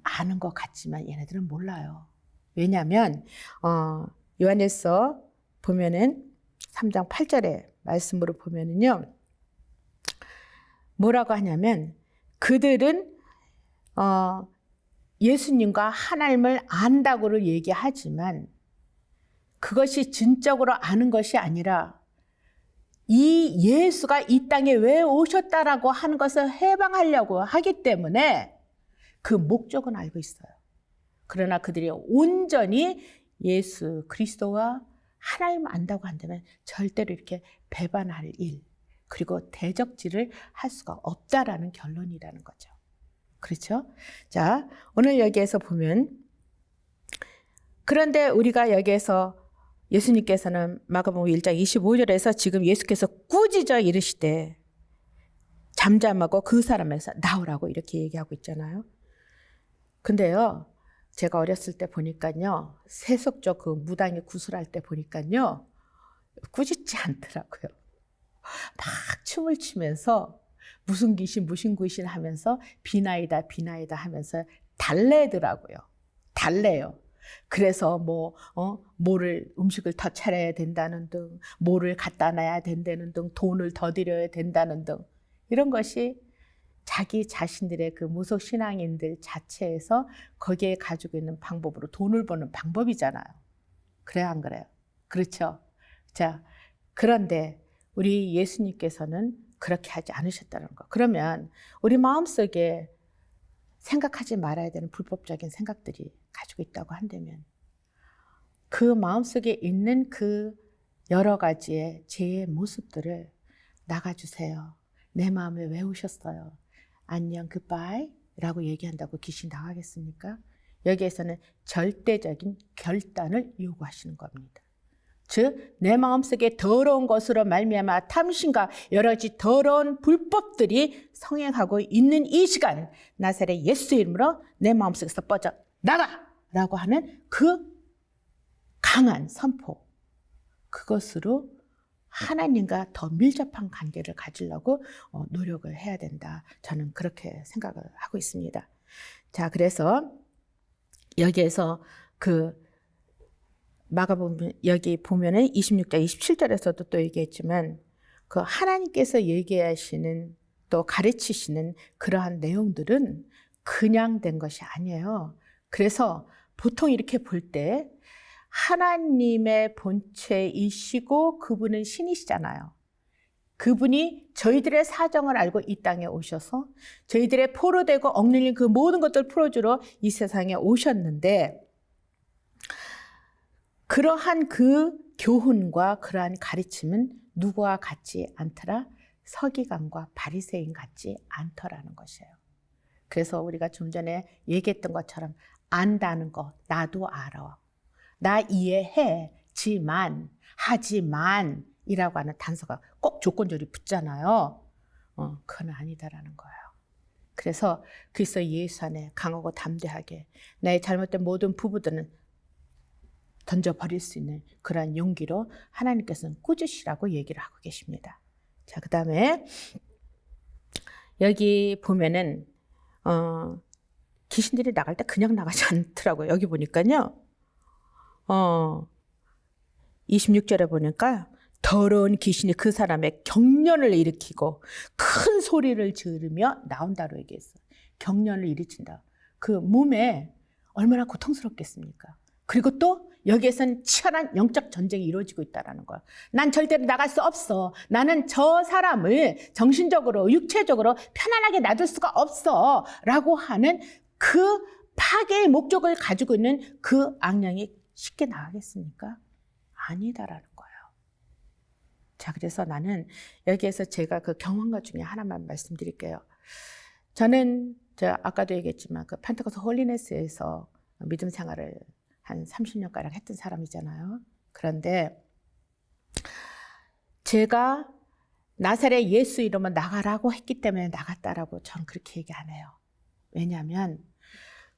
아는 것 같지만 얘네들은 몰라요. 왜냐하면 요한에서 보면은 3장 8절에 말씀으로 보면은요. 뭐라고 하냐면 그들은 예수님과 하나님을 안다고를 얘기하지만 그것이 진적으로 아는 것이 아니라 이 예수가 이 땅에 왜 오셨다라고 하는 것을 해방하려고 하기 때문에 그 목적은 알고 있어요. 그러나 그들이 온전히 예수 그리스도와 하나님 안다고 한다면 절대로 이렇게 배반할 일 그리고 대적질을 할 수가 없다라는 결론이라는 거죠. 그렇죠? 자, 오늘 여기에서 보면 그런데 우리가 여기에서 예수님께서는 마가복음 1장 25절에서 지금 예수께서 꾸짖어 이르시되 잠잠하고 그 사람에서 나오라고 이렇게 얘기하고 있잖아요. 근데요. 제가 어렸을 때 보니까요. 세속적 그 무당이 구슬할 때 보니까요. 꾸짖지 않더라고요. 막 춤을 추면서 무슨 귀신 하면서 비나이다 하면서 달래더라고요. 달래요. 그래서 뭐를 음식을 더 차려야 된다는 등, 뭐를 갖다 놔야 된다는 등, 돈을 더 드려야 된다는 등 이런 것이 자기 자신들의 그 무속 신앙인들 자체에서 거기에 가지고 있는 방법으로 돈을 버는 방법이잖아요. 그래요, 안 그래요? 그렇죠? 자, 그런데 우리 예수님께서는 그렇게 하지 않으셨다는 거. 그러면 우리 마음속에 생각하지 말아야 되는 불법적인 생각들이 가지고 있다고 한다면 그 마음속에 있는 그 여러 가지의 죄의 모습들을 나가주세요. 내 마음에 왜 오셨어요? 안녕, 굿바이 라고 얘기한다고 귀신 나가겠습니까? 여기에서는 절대적인 결단을 요구하시는 겁니다. 즉, 내 마음속에 더러운 것으로 말미암아 탐심과 여러 가지 더러운 불법들이 성행하고 있는 이 시간, 나사렛 예수 이름으로 내 마음속에서 뻗어 나가라고 하는 그 강한 선포, 그것으로 하나님과 더 밀접한 관계를 가지려고 노력을 해야 된다. 저는 그렇게 생각을 하고 있습니다. 자, 그래서 여기에서 그 마가복음 여기 보면은 26장 27절에서도 또 얘기했지만 그 하나님께서 얘기하시는 또 가르치시는 그러한 내용들은 그냥 된 것이 아니에요. 그래서 보통 이렇게 볼 때 하나님의 본체이시고 그분은 신이시잖아요. 그분이 저희들의 사정을 알고 이 땅에 오셔서 저희들의 포로되고 억눌린 그 모든 것들을 풀어주러 이 세상에 오셨는데 그러한 그 교훈과 그러한 가르침은 누구와 같지 않더라? 서기관과 바리새인 같지 않더라는 것이에요. 그래서 우리가 좀 전에 얘기했던 것처럼 안다는 거 나도 알아. 나 이해해지만 하지만 이라고 하는 단서가 꼭 조건절이 붙잖아요. 그건 아니다라는 거예요. 그래서 그리스도 예수 안에 강하고 담대하게 나의 잘못된 모든 부부들은 던져버릴 수 있는 그런 용기로 하나님께서는 꾸짖으시라고 얘기를 하고 계십니다. 자, 그 다음에 여기 보면은 귀신들이 나갈 때 그냥 나가지 않더라고요. 여기 보니까요. 26절에 보니까 더러운 귀신이 그 사람의 경련을 일으키고 큰 소리를 지르며 나온다고 얘기했어요. 경련을 일으킨다. 그 몸에 얼마나 고통스럽겠습니까? 그리고 또 여기에서는 치열한 영적 전쟁이 이루어지고 있다는 거야. 난 절대로 나갈 수 없어. 나는 저 사람을 정신적으로 육체적으로 편안하게 놔둘 수가 없어 라고 하는 그 파괴의 목적을 가지고 있는 그 악령이 쉽게 나가겠습니까? 아니다라는 거예요. 자, 그래서 나는 여기에서 제가 그 경험가 중에 하나만 말씀드릴게요. 저는 아까도 얘기했지만 그 펜테코스트 홀리네스에서 믿음 생활을 한 30년가량 했던 사람이잖아요. 그런데 제가 나사렛 예수 이름으로 나가라고 했기 때문에 나갔다라고 저는 그렇게 얘기 안 해요. 왜냐하면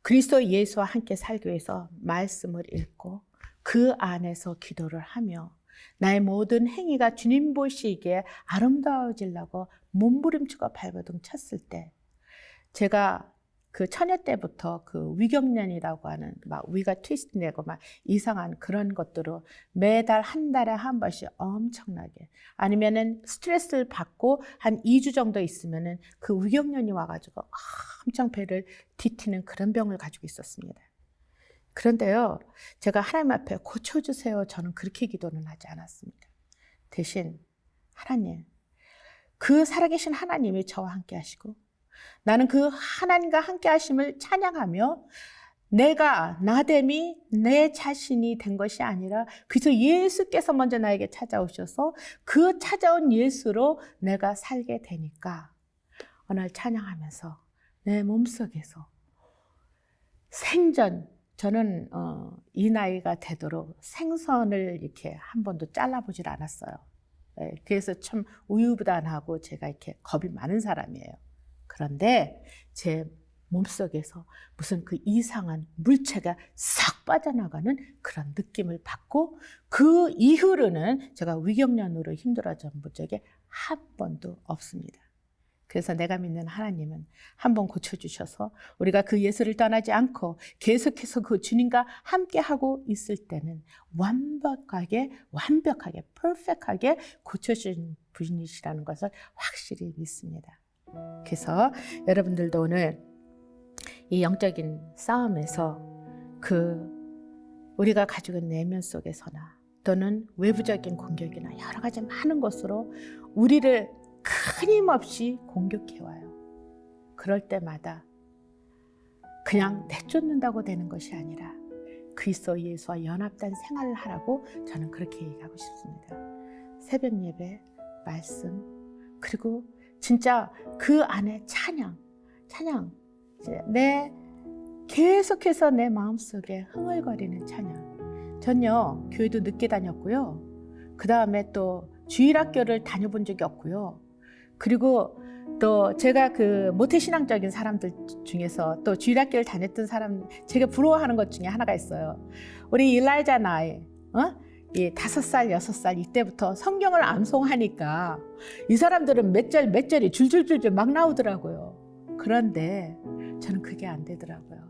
그리스도 예수와 함께 살기 위해서 말씀을 읽고 그 안에서 기도를 하며 나의 모든 행위가 주님 보시기에 아름다워지려고 몸부림치고 발버둥 쳤을 때 제가 그 처녀 때부터 그 위경련이라고 하는 막 위가 트위스트 내고 막 이상한 그런 것들로 매달 한 달에 한 번씩 엄청나게 아니면은 스트레스를 받고 한 2주 정도 있으면은 그 위경련이 와가지고 엄청 배를 뒤트는 그런 병을 가지고 있었습니다. 그런데요, 제가 하나님 앞에 고쳐주세요. 저는 그렇게 기도는 하지 않았습니다. 대신 하나님, 그 살아계신 하나님이 저와 함께 하시고 나는 그 하나님과 함께 하심을 찬양하며 내가 나됨이 내 자신이 된 것이 아니라 그래서 예수께서 먼저 나에게 찾아오셔서 그 찾아온 예수로 내가 살게 되니까 오늘 찬양하면서 내 몸속에서 생전 저는 이 나이가 되도록 생선을 이렇게 한 번도 잘라보질 않았어요. 그래서 참 우유부단하고 제가 이렇게 겁이 많은 사람이에요. 그런데 제 몸속에서 무슨 그 이상한 물체가 싹 빠져나가는 그런 느낌을 받고 그 이후로는 제가 위경련으로 힘들어진 적이 한 번도 없습니다. 그래서 내가 믿는 하나님은 한번 고쳐주셔서 우리가 그 예수를 떠나지 않고 계속해서 그 주님과 함께하고 있을 때는 완벽하게 퍼펙트하게 고쳐준 분이시라는 것을 확실히 믿습니다. 그래서 여러분들도 오늘 이 영적인 싸움에서 우리가 가지고 있는 내면 속에서나 또는 외부적인 공격이나 여러 가지 많은 것으로 우리를 끊임없이 공격해와요. 그럴 때마다 그냥 내쫓는다고 되는 것이 아니라 그리스도 예수와 연합된 생활을 하라고 저는 그렇게 얘기하고 싶습니다. 새벽 예배, 말씀, 그리고 진짜 그 안에 찬양, 계속해서 내 마음속에 흥얼거리는 찬양. 전요 교회도 늦게 다녔고요. 그 다음에 또 주일학교를 다녀본 적이 없고요. 그리고 또 제가 그 모태신앙적인 사람들 중에서 또 주일학교를 다녔던 사람, 제가 부러워하는 것 중에 하나가 있어요. 우리 일라이자 나이, 이 5살, 6살 이때부터 성경을 암송하니까 이 사람들은 몇 절이 줄줄줄줄 막 나오더라고요. 그런데 저는 그게 안 되더라고요.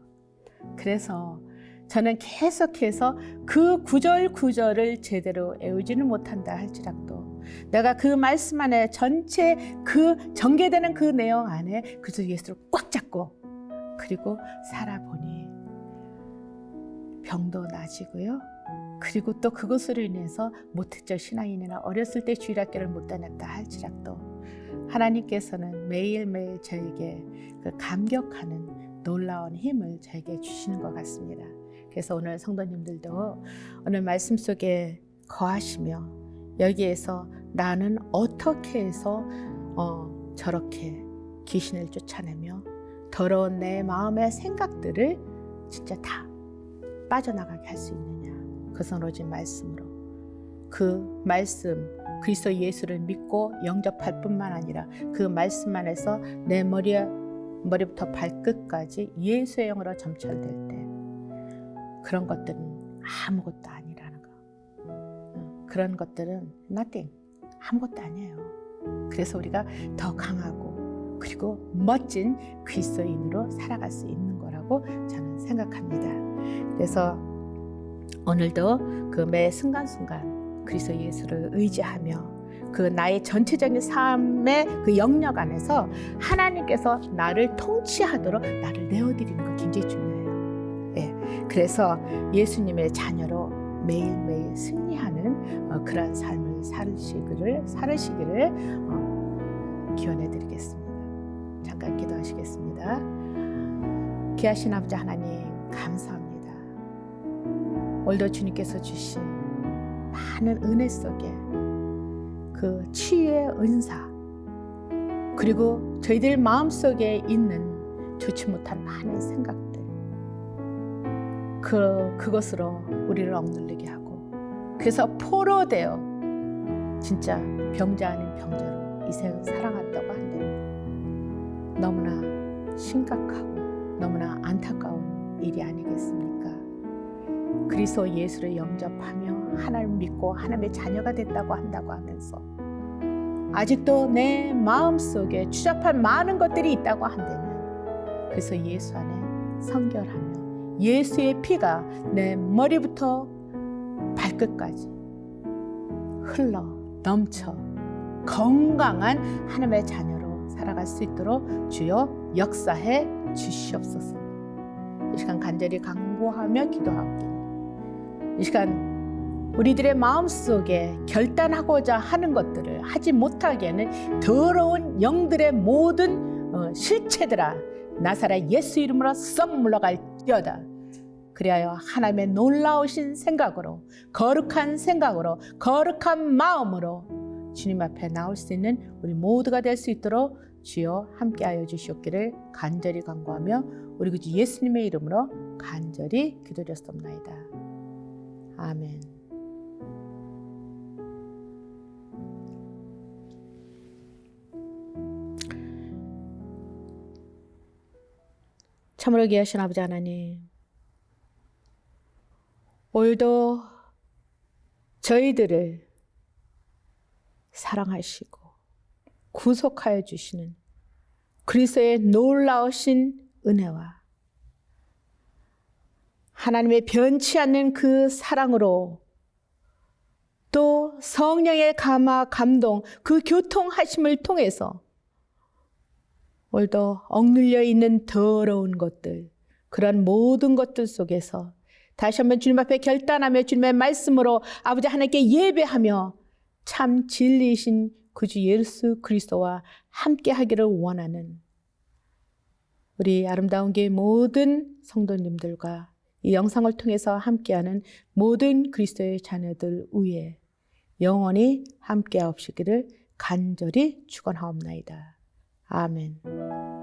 그래서 저는 계속해서 그 구절을 제대로 외우지는 못한다 할지라도 내가 그 말씀 안에 전체 그 전개되는 그 내용 안에 그저 예수를 꽉 잡고 그리고 살아보니 병도 나아지고요. 그리고 또 그것으로 인해서 모태적 신앙인이나 어렸을 때 주일학교를 못 다녔다 할지라도 하나님께서는 매일매일 저에게 그 감격하는 놀라운 힘을 저에게 주시는 것 같습니다. 그래서 오늘 성도님들도 오늘 말씀 속에 거하시며 여기에서 나는 어떻게 해서 저렇게 귀신을 쫓아내며 더러운 내 마음의 생각들을 진짜 다 빠져나가게 할 수 있느냐. 그것은 오직 말씀으로 그 말씀 그리스도 예수를 믿고 영접할 뿐만 아니라 그 말씀 안에서 내 머리부터 발끝까지 예수의 영으로 점철될 때 그런 것들은 아무것도 아니라는 거. 그런 것들은 nothing, 아무것도 아니에요. 그래서 우리가 더 강하고 그리고 멋진 그리스도인으로 살아갈 수 있는 거라고 저는 생각합니다. 그래서 오늘도 그 매 순간순간 그리스도 예수를 의지하며 그 나의 전체적인 삶의 그 영역 안에서 하나님께서 나를 통치하도록 나를 내어드리는 거 굉장히 중요해요. 예, 그래서 예수님의 자녀로 매일매일 승리하는 그러한 삶을 살으시기를 기원해드리겠습니다. 잠깐 기도하시겠습니다. 귀하신 아버지 하나님 감사합니다. 오늘도 주님께서 주신 많은 은혜 속에 그 치유의 은사 그리고 저희들 마음속에 있는 좋지 못한 많은 생각들 그것으로 우리를 억눌리게 하고 그래서 포로되어 진짜 병자 아닌 병자로 이 세상을 살아갔다고 한다면 너무나 심각하고 너무나 안타까운 일이 아니겠습니까? 그리스도 예수를 영접하며 하나님을 믿고 하나님의 자녀가 됐다고 한다고 하면서 아직도 내 마음속에 추잡한 많은 것들이 있다고 한다면 그래서 예수 안에 성결하며 예수의 피가 내 머리부터 발끝까지 흘러 넘쳐 건강한 하나님의 자녀로 살아갈 수 있도록 주여 역사해 주시옵소서. 이 시간 간절히 간구하며 기도하옵니다. 이 시간 우리들의 마음속에 결단하고자 하는 것들을 하지 못하게 하는 더러운 영들의 모든 실체들아 나사렛 예수 이름으로 썩 물러갈지어다. 그리하여 하나님의 놀라우신 생각으로 거룩한 마음으로 주님 앞에 나올 수 있는 우리 모두가 될 수 있도록 주여 함께하여 주시옵기를 간절히 간구하며 우리 구주 예수님의 이름으로 간절히 기도드렸습니다. 아멘. 참으로 귀하신 아버지 하나님, 오늘도 저희들을 사랑하시고 구속하여 주시는 그리스도의 놀라우신 은혜와 하나님의 변치 않는 그 사랑으로 또 성령의 감동, 그 교통하심을 통해서 오늘도 억눌려 있는 더러운 것들, 그런 모든 것들 속에서 다시 한번 주님 앞에 결단하며 주님의 말씀으로 아버지 하나님께 예배하며 참 진리이신 구주 예수 그리스도와 함께 하기를 원하는 우리 아름다운 교회 모든 성도님들과 이 영상을 통해서 함께하는 모든 그리스도의 자녀들 위에 영원히 함께하옵시기를 간절히 축원하옵나이다. 아멘.